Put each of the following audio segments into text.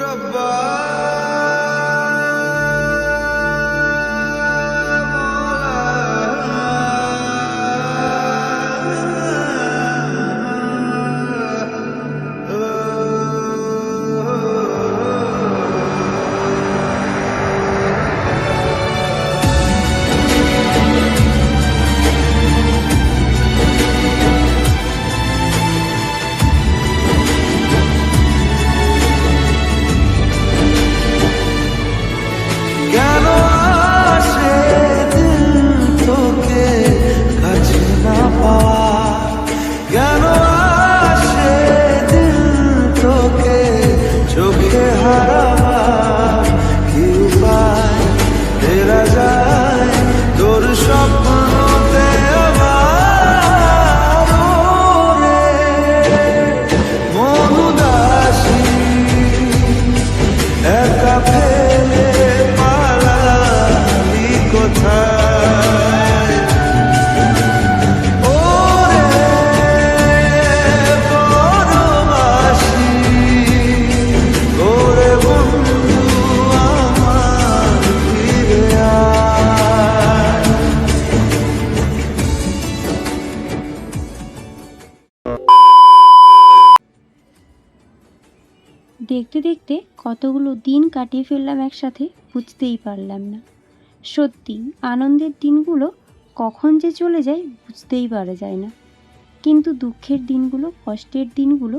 रब्बा দেখতে দেখতে কতগুলো দিন কাটিয়ে ফেললাম একসাথে, বুঝতেই পারলাম না। সত্যি আনন্দের দিনগুলো কখন যে চলে যায় বুঝতেই পারা যায় না, কিন্তু দুঃখের দিনগুলো, কষ্টের দিনগুলো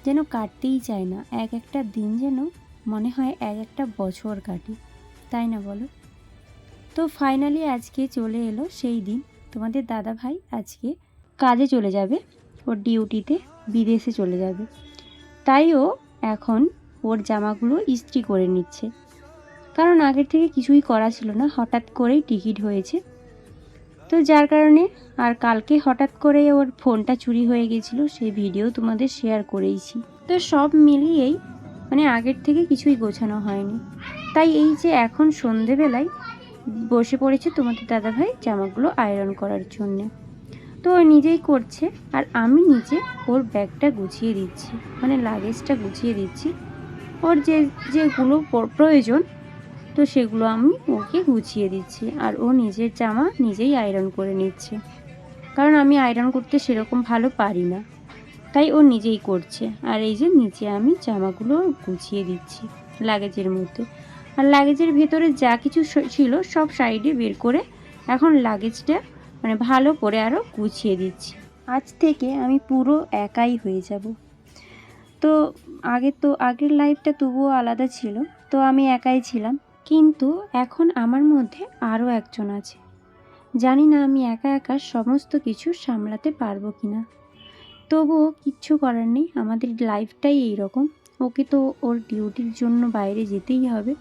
যেন কাটতেই চায় না। এক একটা দিন যেন মনে হয় এক একটা বছর কাটে, তাই না বলো? তো ফাইনালি আজকে চলে এলো সেই দিন। তোমাদের দাদা ভাই আজকে কাজে চলে যাবে, ওর ডিউটিতে বিদেশে চলে যাবে। তাই ও এখন ওর জামাগুলো ইস্ত্রি করে নিচ্ছে, কারণ আগের থেকে কিছুই করা ছিল না, হঠাৎ করেই টিকিট হয়েছে। তো যার কারণে আর কালকে হঠাৎ করে ওর ফোনটা চুরি হয়ে গেছিলো, সেই ভিডিও তোমাদের শেয়ার করেইছি। তো সব মিলিয়েই মানে আগের থেকে কিছুই গোছানো হয়নি। তাই এই যে এখন সন্ধেবেলায় বসে পড়েছে তোমাদের দাদাভাই জামাগুলো আয়রন করার জন্যে। তো ও নিজেই করছে আর আমি নিচে ওর ব্যাগটা গুছিয়ে দিচ্ছি, মানে লাগেজটা গুছিয়ে দিচ্ছি। ওর যেগুলো প্রয়োজন তো সেগুলো আমি ওকে গুছিয়ে দিচ্ছি, আর ও নিজের জামা নিজেই আয়রন করে নিচ্ছে, কারণ আমি আয়রন করতে সেরকম ভালো পারি না, তাই ও নিজেই করছে। আর এই যে নিচে আমি জামাগুলো গুছিয়ে দিচ্ছি লাগেজের মধ্যে, আর লাগেজের ভেতরে যা কিছু ছিল সব সাইডে বের করে এখন লাগেজটা মানে ভালো করে আরও গুছিয়ে দিচ্ছি। আজ থেকে আমি পুরো একাই হয়ে যাব। তো আগের লাইফটা তবুও আলাদা ছিল, তো আমি একাই ছিলাম, কিন্তু এখন আমার মধ্যে আরও একজন আছে। জানি না আমি একা একা সমস্ত কিছু সামলাতে পারবো কিনা, তবুও কিচ্ছু করার নেই, আমাদের লাইফটাই এইরকম। ওকে তো ওর ডিউটির জন্য বাইরে যেতেই হবে,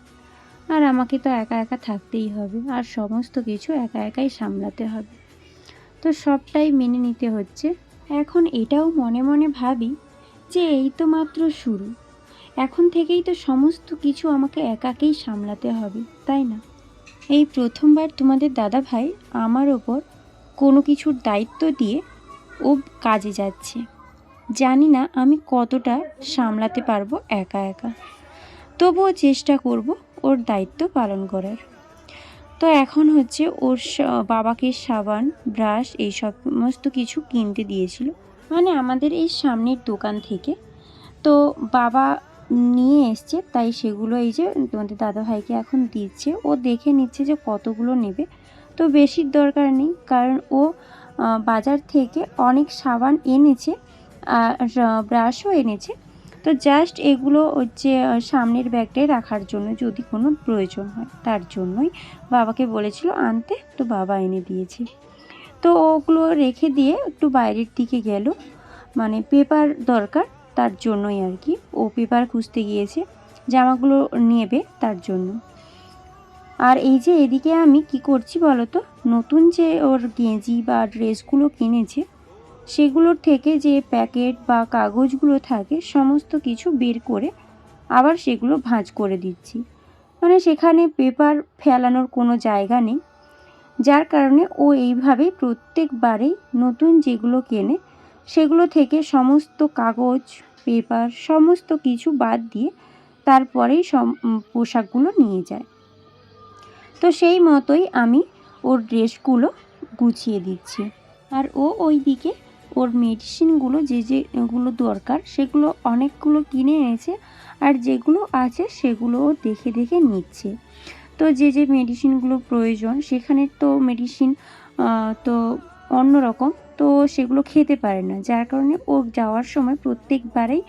আর আমাকে তো একা একা থাকতেই হবে, আর সমস্ত কিছু একা একাই সামলাতে হবে। তো সবটাই মেনে নিতে হচ্ছে। এখন এটাও মনে মনে ভাবি যে এই তো মাত্র শুরু, এখন থেকেই তো সমস্ত কিছু আমাকে একাকেই সামলাতে হবে, তাই না? এই প্রথমবার তোমাদের দাদা ভাই আমার ওপর কোনো কিছুর দায়িত্ব দিয়ে ও কাজে যাচ্ছে। জানি না আমি কতটা সামলাতে পারবো একা একা, তবুও চেষ্টা করব ওর দায়িত্ব পালন করার। তো এখন হচ্ছে ওর বাবাকে সাবান, ব্রাশ এই সমস্ত কিছু কিনতে দিয়েছিল, মানে আমাদের এই সামনের দোকান থেকে। তো বাবা নিয়ে এসছে, তাই সেগুলো এই যে তোমাদের দাদাভাইকে এখন দিচ্ছে। ও দেখে নিচ্ছে যে কতগুলো নেবে, তো বেশির দরকার নেই, কারণ ও বাজার থেকে অনেক সাবান এনেছে আর ব্রাশও এনেছে। তো জাস্ট এগুলো হচ্ছে সামনের ব্যাগটায় রাখার জন্য, যদি কোনো প্রয়োজন হয় তার জন্যই বাবাকে বলেছিল আনতে, তো বাবা এনে দিয়েছে। তো ওগুলো রেখে দিয়ে একটু বাইরের দিকে গেল, মানে পেপার দরকার তার জন্যই আর কি। ও পেপার খুঁজতে গিয়েছে জামাগুলো নেবে তার জন্য। আর এই যে এদিকে আমি কি করছি বলো তো, নতুন যে ওর গেঞ্জি বা ড্রেসগুলো কিনেছে সেগুলোর থেকে যে প্যাকেট বা কাগজগুলো থাকে সমস্ত কিছু বের করে আবার সেগুলো ভাঁজ করে দিচ্ছি, মানে সেখানে পেপার ফেলানোর কোনো জায়গা নেই। যার কারণে ও এইভাবেই প্রত্যেকবারেই নতুন যেগুলো কেনে সেগুলো থেকে সমস্ত কাগজ, পেপার সমস্ত কিছু বাদ দিয়ে তারপরেই পোশাকগুলো নিয়ে যায়। তো সেই মতোই আমি ওর ড্রেসগুলো গুছিয়ে দিচ্ছি। আর ও ওই দিকে ওর মেডিসিনগুলো যেগুলো দরকার সেগুলো অনেকগুলো কিনে এনেছে, আর যেগুলো আছে সেগুলো ও দেখে দেখে নিচ্ছে। তো যে মেডিসিনগুলো প্রয়োজন সেখানে তো মেডিসিন তো অন্যরকম, তো সেগুলো খেতে পারে না, যার কারণে ও যাওয়ার সময় প্রত্যেকবারেই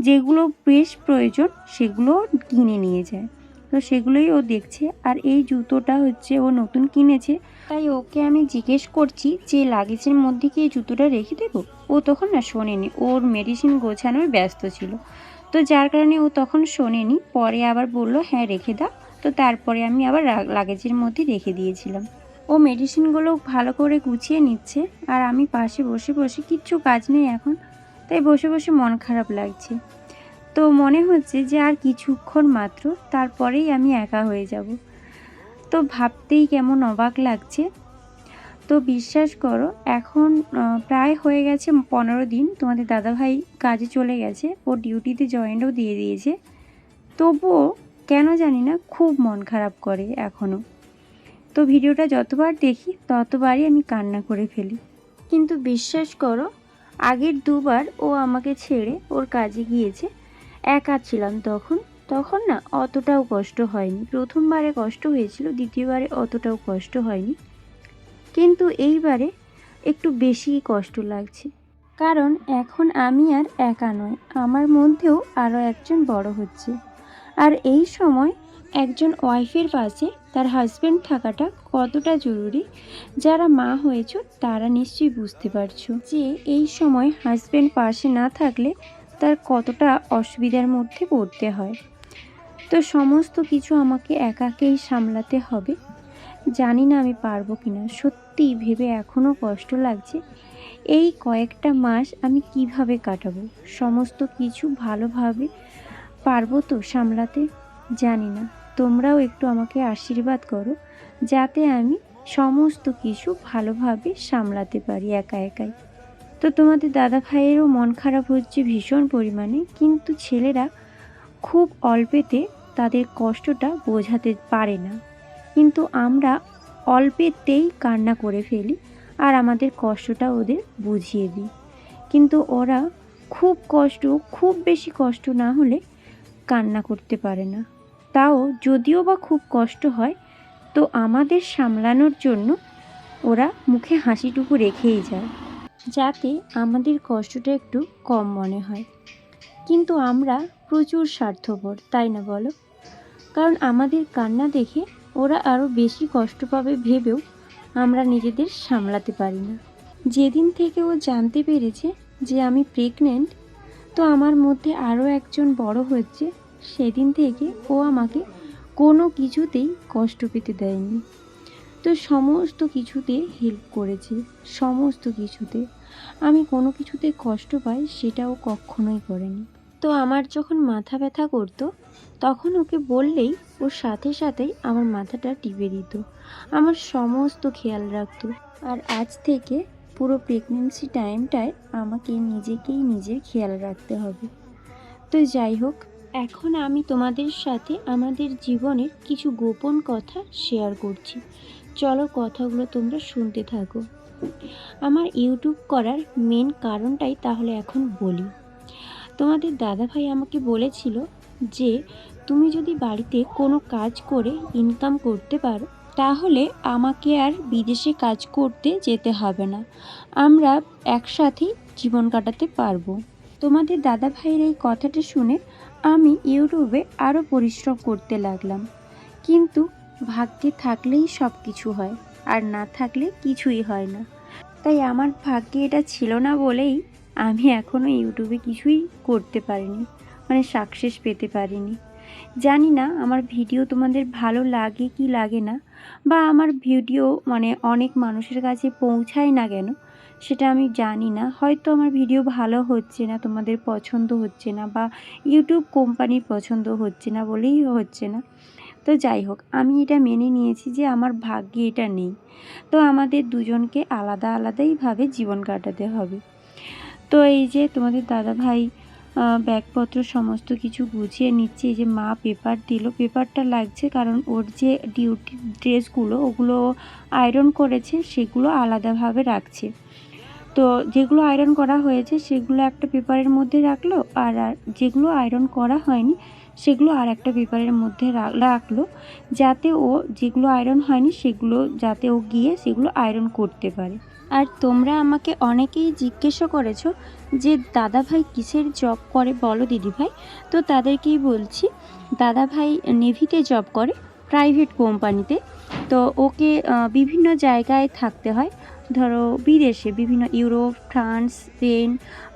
যেগুলো বেশ প্রয়োজন সেগুলো কিনে নিয়ে যায়। তো সেগুলোই ও দেখছে। আর এই জুতোটা হচ্ছে ও নতুন কিনেছে, তাই ওকে আমি জিজ্ঞেস করছি যে লাগেজের মধ্যে কি এই জুতোটা রেখে দেবো। ও তখন না শোনেনি, ওর মেডিসিন গোছানোয় ব্যস্ত ছিল, তো যার কারণে ও তখন শোনেনি। পরে আবার বলল হ্যাঁ রেখে দাও। তো তারপরে আমি আবার লাগেজের মধ্যে রেখে দিয়েছিলাম। ও মেডিসিনগুলো ভালো করে গুছিয়ে নিচ্ছে, আর আমি পাশে বসে বসে, কিচ্ছু কাজ নেই এখন, তাই বসে বসে মন খারাপ লাগছে। তো মনে হচ্ছে যে আর কিছুক্ষণ মাত্র, তারপরেই আমি একা হয়ে যাব। তো ভাবতেই কেমন অবাক লাগছে। তো বিশ্বাস করো, এখন প্রায় হয়ে গেছে 15 দিন তোমাদের দাদাভাই কাজে চলে গেছে, ও ডিউটিতে জয়েনও দিয়ে দিয়েছে। তবুও কেন জানি না খুব মন খারাপ করে এখনও। তো ভিডিওটা যতবার দেখি ততবারই আমি কান্না করে ফেলি। কিন্তু বিশ্বাস করো, আগের দুবার ও আমাকে ছেড়ে ওর কাজে গিয়েছে, একা ছিলাম তখন না অতটাও কষ্ট হয়নি। প্রথমবারে কষ্ট হয়েছিল, দ্বিতীয়বারে অতটাও কষ্ট হয়নি, কিন্তু এইবারে একটু বেশিই কষ্ট লাগছে। কারণ এখন আমি আর একা নয়, আমার মধ্যেও আরও একজন বড় হচ্ছে। আর এই সময় একজন ওয়াইফের পাশে তার হাজব্যান্ড থাকাটা কতটা জরুরি, যারা মা হয়েছ তারা নিশ্চয়ই বুঝতে পারছো যে এই সময় হাজব্যান্ড পাশে না থাকলে তার কতটা অসুবিধার মধ্যে পড়তে হয়। তো সমস্ত কিছু আমাকে একাকেই সামলাতে হবে। জানি না আমি পারবো কিনা, সত্যি ভেবে এখনও কষ্ট লাগছে। এই কয়েকটা মাস আমি কিভাবে কাটাবো, সমস্ত কিছু ভালোভাবে পারবো তো সামলাতে? জানি না। তোমরাও একটু আমাকে আশীর্বাদ করো যাতে আমি সমস্ত কিছু ভালোভাবে সামলাতে পারি একা একাই। তো তোমাদের দাদা ভাইয়েরও মন খারাপ হচ্ছে ভীষণ পরিমাণে, কিন্তু ছেলেরা খুব অল্পেতে তাদের কষ্টটা বোঝাতে পারে না, কিন্তু আমরা অল্পেতেই কান্না করে ফেলি আর আমাদের কষ্টটা ওদের বুঝিয়ে দিই। কিন্তু ওরা খুব বেশি কষ্ট না হলে কান্না করতে পারে না। তাও যদিও বা খুব কষ্ট হয়, তো আমাদের সামলানোর জন্য ওরা মুখে হাসিটুকু রেখেই যায়, যাতে আমাদের কষ্টটা একটু কম মনে হয়। কিন্তু আমরা প্রচুর স্বার্থপর, তাই না বলো? কারণ আমাদের কান্না দেখে ওরা আরও বেশি কষ্ট পাবে ভেবেও আমরা নিজেদের সামলাতে পারি না। যেদিন থেকে ও জানতে পেরেছে যে আমি প্রেগনেন্ট, তো আমার মধ্যে আরও একজন বড় হচ্ছে, সেদিন থেকে ও আমাকে কোনো কিছুতেই কষ্ট পেতে দেয়নি। তো সমস্ত কিছুতে হেল্প করেছে, সমস্ত কিছুতে। আমি কোনো কিছুতে কষ্ট পাই সেটাও কখনোই করেনি। তো আমার যখন মাথা ব্যথা করতো তখন ওকে বললেই ওর সাথে সাথেই আমার মাথাটা টিপে দিত, আমার সমস্ত খেয়াল রাখতো। আর আজ থেকে পুরো প্রেগনেন্সি টাইমটায় আমাকে নিজেকেই নিজের খেয়াল রাখতে হবে। তো যাই হোক, এখন আমি তোমাদের সাথে আমাদের জীবনের কিছু গোপন কথা শেয়ার করছি। চলো কথাগুলো তোমরা শুনতে থাকো। আমার ইউটিউব করার মেন কারণটাই তাহলে এখন বলি। তোমাদের দাদাভাই আমাকে বলেছিল যে তুমি যদি বাড়িতে কোনো কাজ করে ইনকাম করতে পারো তাহলে আমাকে আর বিদেশে কাজ করতে যেতে হবে না, আমরা একসাথেই জীবন কাটাতে পারবো। তোমাদের দাদাভাইয়ের এই কথাটা শুনে আমি ইউটিউবে আরও পরিশ্রম করতে লাগলাম। কিন্তু ভাগ্যে থাকলেই সব কিছু হয়, আর না থাকলে কিছুই হয় না। তাই আমার ভাগ্যে এটা ছিল না বলেই আমি এখনও ইউটিউবে কিছুই করতে পারিনি, মানে সাকসেস পেতে পারিনি। জানি না আমার ভিডিও তোমাদের ভালো লাগে কি লাগে না, বা আমার ভিডিও মানে অনেক মানুষের কাছে পৌঁছায় না কেন সেটা আমি জানি না। হয়তো আমার ভিডিও ভালো হচ্ছে না, তোমাদের পছন্দ হচ্ছে না, বা ইউটিউব কোম্পানির পছন্দ হচ্ছে না বলেই হচ্ছে না। তো যাই হোক, আমি এটা মেনে নিয়েছি যে আমার ভাগ্যে এটা নেই। তো আমাদের দুজনকে আলাদাইভাবে জীবন কাটাতে হবে। তো এই যে তোমাদের দাদাভাই ব্যাগপত্র সমস্ত কিছু গুছিয়ে নিচ্ছে। এই যে মা পেপার দিল, পেপারটা লাগছে কারণ ওর যে ডিউটি ড্রেসগুলো ওগুলো আয়রন করেছে, সেগুলো আলাদাভাবে রাখছে। তো যেগুলো আয়রন করা হয়েছে সেগুলো একটা পেপারের মধ্যে রাখলো, আর যেগুলো আয়রন করা হয়নি সেগুলো আর একটা পেপারের মধ্যে রাখলো, যাতে ও যেগুলো আয়রন হয়নি সেগুলো যাতে ও গিয়ে সেগুলো আয়রন করতে পারে। আর তোমরা আমাকে অনেকেই জিজ্ঞাসা করেছো যে দাদাভাই কিসের জব করে বলো দিদিভাই। তো তাদেরকেই বলছি, দাদাভাই নেভিতে জব করে, প্রাইভেট কোম্পানিতে। তো ওকে বিভিন্ন জায়গায় থাকতে হয়, ধরো বিদেশে, বিভিন্ন ইউরোপ, ফ্রান্স, স্পেন,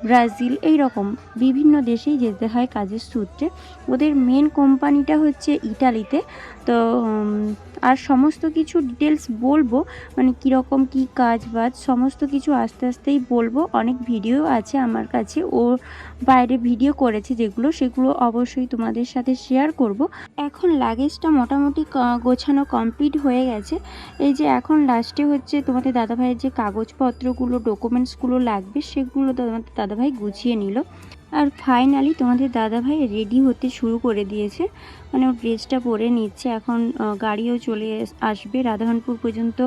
ব্রাজিল, এই রকম বিভিন্ন দেশেই যেতে হয় কাজের সূত্রে। ওদের মেন কোম্পানিটা হচ্ছে ইটালিতে। তো আর সমস্ত কিছু ডিটেলস বলবো, মানে কীরকম কী কাজ বাজ সমস্ত কিছু আস্তে আস্তেই বলবো। অনেক ভিডিও আছে আমার কাছে, ও বাইরে ভিডিও করেছে যেগুলো, সেগুলো অবশ্যই তোমাদের সাথে শেয়ার করব। এখন লাগেজটা মোটামুটি গোছানো কমপ্লিট হয়ে গেছে। এই যে এখন লাস্টে হচ্ছে তোমাদের দাদাভাইয়ের যে কাগজপত্রগুলো, ডকুমেন্টসগুলো লাগবে সেগুলো তোমাদের দাদাভাই গুছিয়ে নিল। আর ফাইনালি তোমাদের দাদাভাই রেডি হতে শুরু করে দিয়েছে, মানে ওর ড্রেসটা পরে নিচ্ছে। এখন গাড়িও চলে আসবে, রাধানপুর পর্যন্ত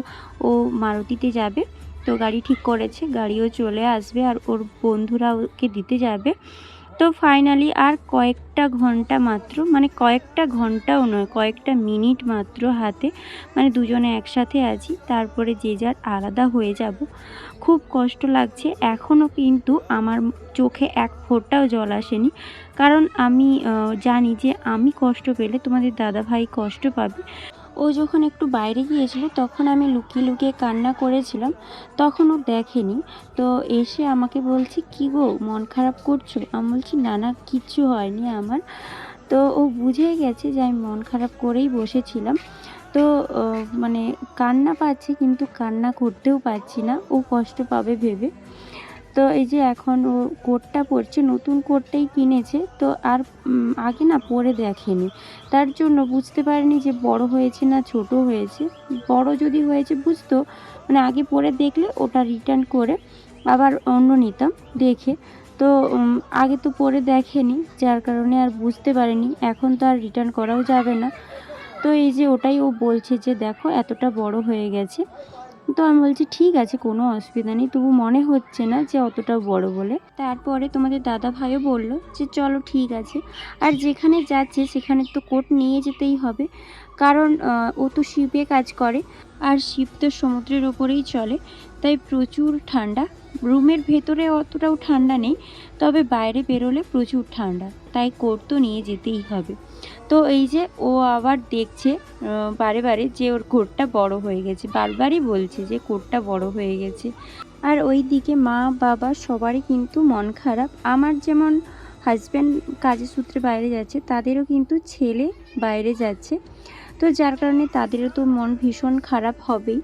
ও মারুতিতে যাবে। তো গাড়ি ঠিক করেছে, গাড়িও চলে আসবে, আর ওর বন্ধুরা ওকে দিতে যাবে। তো ফাইনালি আর কয়েকটা ঘন্টা মাত্র, মানে কয়েকটা ঘন্টাও নয়, কয়েকটা মিনিট মাত্র হাতে, মানে দুজনে একসাথে আছি, তারপরে যে যার আলাদা হয়ে যাব। খুব কষ্ট লাগছে এখনও, কিন্তু আমার চোখে এক ফোঁটাও জল আসেনি, কারণ আমি জানি যে আমি কষ্ট পেলে তোমাদের দাদাভাই কষ্ট পাবে। ও যখন একটু বাইরে গিয়েছিল তখন আমি লুকিয়ে লুকিয়ে কান্না করেছিলাম, তখন ও দেখেনি। তো এসে আমাকে বলছে, কি গো মন খারাপ করছো? আমি বলছি না না, কিচ্ছু হয়নি আমার। তো ও বুঝে গেছে যে আমি মন খারাপ করেই বসেছিলাম। তো মানে কান্না পাচ্ছে, কিন্তু কান্না করতেও পারছি না, ও কষ্ট পাবে ভেবে। তো এই যে এখন ও কোটটা পরছে, নতুন কোটটাই কিনেছে। তো আর আগে না পরে দেখেনি, তার জন্য বুঝতে পারেনি যে বড় হয়েছে না ছোট হয়েছে। বড় যদি হয়েছে বুঝতো, মানে আগে পরে দেখলে ওটা রিটার্ন করে আবার অন্য নিতাম দেখে। তো আগে তো পরে দেখেনি, যার কারণে আর বুঝতে পারেনি। এখন তো আর রিটার্ন করাও যাবে না। তো এই যে ওটাই ও বলছে যে দেখো এতটা বড় হয়ে গেছে। তো আমি বলছি ঠিক আছে, কোনো অসুবিধা নেই, তবু মনে হচ্ছে না যে অতটা বড় বলে। তারপরে তোমাদের দাদা ভাইও বলল যে চলো ঠিক আছে। আর যেখানে যাচ্ছে সেখানে তো কোট নিয়ে যেতেই হবে, কারণ ও তো শিপে কাজ করে, আর শিপ তো সমুদ্রের ওপরেই চলে, তাই প্রচুর ঠান্ডা। রুমের ভেতরে অতটাও ঠান্ডা নেই, তবে বাইরে বেরোলে প্রচুর ঠান্ডা, তাই কোট তো নিয়ে যেতেই হবে। তো এই যে ও আবার দেখছে বারে বারে যে ওর কোটটা বড় হয়ে গেছে, বারবারই বলছে যে কোটটা বড় হয়ে গেছে। আর ওই দিকে মা বাবা সবারই কিন্তু মন খারাপ। আমার যেমন হাজব্যান্ড কাজের সূত্রে বাইরে যাচ্ছে, তাদেরও কিন্তু ছেলে বাইরে যাচ্ছে, তো যার কারণে তাদেরও তো মন ভীষণ খারাপ হবেই।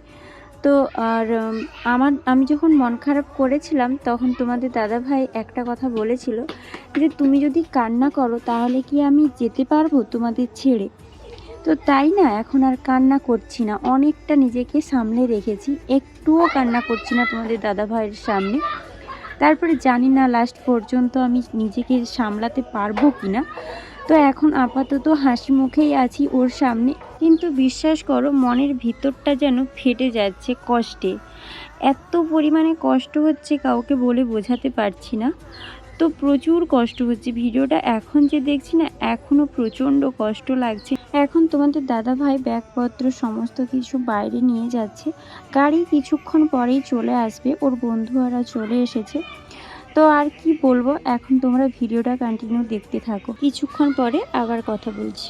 তো আর আমি যখন মন খারাপ করেছিলাম তখন তোমাদের দাদাভাই একটা কথা বলেছিল যে তুমি যদি কান্না করো তাহলে কি আমি যেতে পারবো তোমাদের ছেড়ে? তো তাই না, এখন আর কান্না করছি না, অনেকটা নিজেকে সামলে রেখেছি, একটুও কান্না করছি না তোমাদের দাদাভাইয়ের সামনে। তারপরে জানি না লাস্ট পর্যন্ত আমি নিজেকে সামলাতে পারবো কি না। তো এখন আপাতত হাসি মুখেই আছি ওর সামনে, কিন্তু বিশ্বাস করো মনের ভিতরটা যেন ফেটে যাচ্ছে কষ্টে। এত পরিমাণে কষ্ট হচ্ছে কাউকে বলে বোঝাতে পারছি না। তো প্রচুর কষ্ট হচ্ছে, ভিডিওটা এখন যে দেখছি না এখনও প্রচণ্ড কষ্ট লাগছে। এখন তোমাদের দাদাভাই ব্যাগপত্র সমস্ত কিছু বাইরে নিয়ে যাচ্ছে, গাড়ি কিছুক্ষণ পরেই চলে আসবে, ওর বন্ধুরা চলে এসেছে। তো আর কি বলবো, এখন তোমরা ভিডিওটা কন্টিনিউ দেখতে থাকো, কিছুক্ষণ পরে আবার কথা বলছি।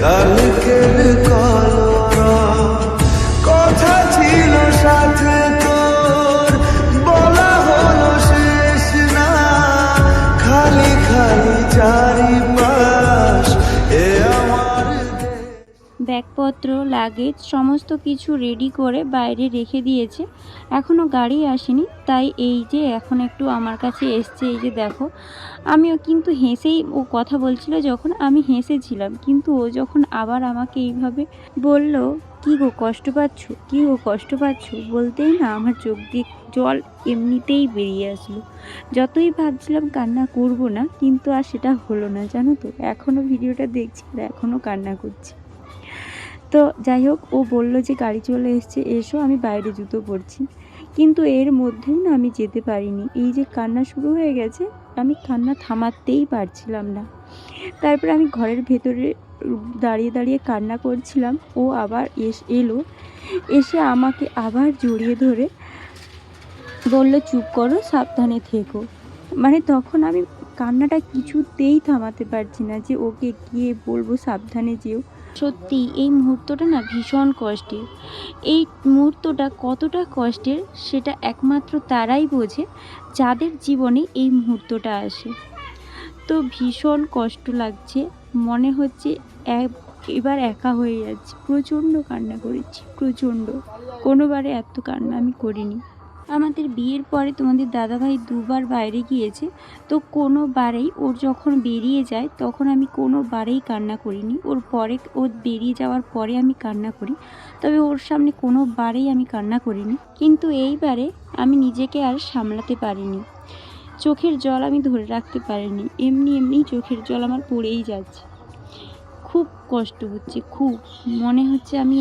কালকের কলরব। কথা ছিল সাথে তোর, বলা হলো শেষ না, খালি খালি চারিপাশ এ আমার দেশ। ব্যাগপত্র লাগেজ সমস্ত কিছু রেডি করে বাইরে রেখে দিয়েছে, এখনও গাড়ি আসেনি। তাই এই যে এখন একটু আমার কাছে এসছে, এই যে দেখো। আমিও কিন্তু হেসেই, ও কথা বলছিল যখন আমি হেসেছিলাম, কিন্তু ও যখন আবার আমাকে এইভাবে বলল, কী গো কষ্ট পাচ্ছ, কী গো কষ্ট পাচ্ছ, বলতেই না আমার চোখ দিয়ে জল এমনিতেই বেরিয়ে আসলো। যতই ভাবছিলাম কান্না করব না, কিন্তু আর সেটা হলো না, জানো তো। এখনও ভিডিওটা দেখছি আর এখনও কান্না করছি। তো যাই হোক, ও বলল যে গাড়ি চলে এসছে, এসো, আমি বাইরে জুতো পরছি। কিন্তু এর মধ্যেও না আমি যেতে পারিনি, এই যে কান্না শুরু হয়ে গেছে, আমি কান্না থামাতেই পারছিলাম না। তারপরে আমি ঘরের ভেতরে দাঁড়িয়ে দাঁড়িয়ে কান্না করছিলাম। ও আবার এলো, এসে আমাকে আবার জড়িয়ে ধরে বলল, চুপ করো, সাবধানে থেকো। মানে তখন আমি কান্নাটা কিছুতেই থামাতে পারছি না, যে ওকে গিয়ে বলবো সাবধানে যেও। সত্যি এই মুহূর্তটা না ভীষণ কষ্টের। এই মুহূর্তটা কতটা কষ্টের সেটা একমাত্র তারাই বোঝে যাদের জীবনে এই মুহূর্তটা আসে। তো ভীষণ কষ্ট লাগছে, মনে হচ্ছে এবার একা হয়ে যাচ্ছে। প্রচণ্ড কান্না করেছি, প্রচণ্ড। কোনোবারে এত কান্না আমি করিনি। আমাদের বিয়ের পরে তোমাদের দাদাভাই দুবার বাইরে গিয়েছে, তো কোনোবারেই ওর যখন বেরিয়ে যায় তখন আমি কোনোবারেই কান্না করিনি। ওর বেরিয়ে যাওয়ার পরে আমি কান্না করি, তবে ওর সামনে কোনোবারেই আমি কান্না করিনি। কিন্তু এইবারে আমি নিজেকে আর সামলাতে পারিনি, চোখের জল আমি ধরে রাখতে পারিনি, এমনি চোখের জল আমার পড়েই যাচ্ছে। খুব কষ্ট হচ্ছে, খুব মনে হচ্ছে আমি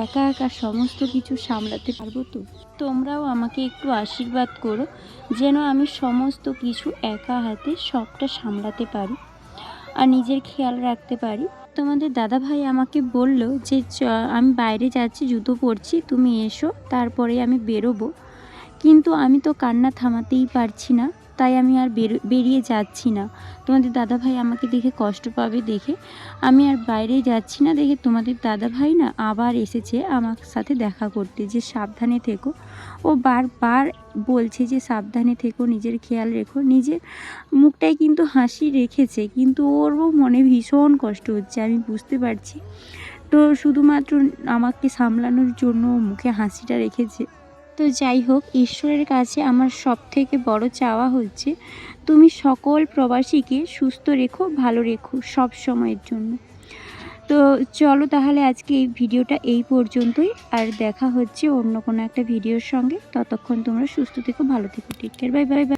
একা একা সমস্ত কিছু সামলাতে পারবো। তো তোমরাও আমাকে একটু আশীর্বাদ করো যেন আমি সমস্ত কিছু একা হাতে সবটা সামলাতে পারি আর নিজের খেয়াল রাখতে পারি। তোমাদের দাদাভাই আমাকে বলল যে আমি বাইরে যাচ্ছি, জুতো পরছি, তুমি এসো, তারপরে আমি বেরোবো। কিন্তু আমি তো কান্না থামাতেই পারছি না, তাই আমি আর বেরিয়ে যাচ্ছি না। তোমাদের দাদাভাই আমাকে দেখে কষ্ট পাবে দেখে আমি আর বাইরে যাচ্ছি না। দেখে তোমাদের দাদাভাই না আবার এসেছে আমার সাথে দেখা করতে, যে সাবধানে থেকো। ও বারবার বলছে যে সাবধানে থেকো, নিজের খেয়াল রেখো। নিজের মুখটায় কিন্তু হাসি রেখেছে, কিন্তু ওরও মনে ভীষণ কষ্ট হচ্ছে, আমি বুঝতে পারছি। তো শুধুমাত্র আমাকে সামলানোর জন্য মুখে হাসিটা রেখেছে। তো যাই হোক, ঈশ্বরের কাছে আমার সবথেকে বড় চাওয়া হচ্ছে তুমি সকল প্রবাসীকে সুস্থ রেখো, ভালো রেখো সব সময়ের জন্য। তো চলো তাহলে আজকে এই ভিডিওটা এই পর্যন্তই, আর দেখা হচ্ছে অন্য কোনো একটা ভিডিওর সঙ্গে। ততক্ষণ তোমরা সুস্থ থেকো, ভালো থেকো, take care, bye bye by.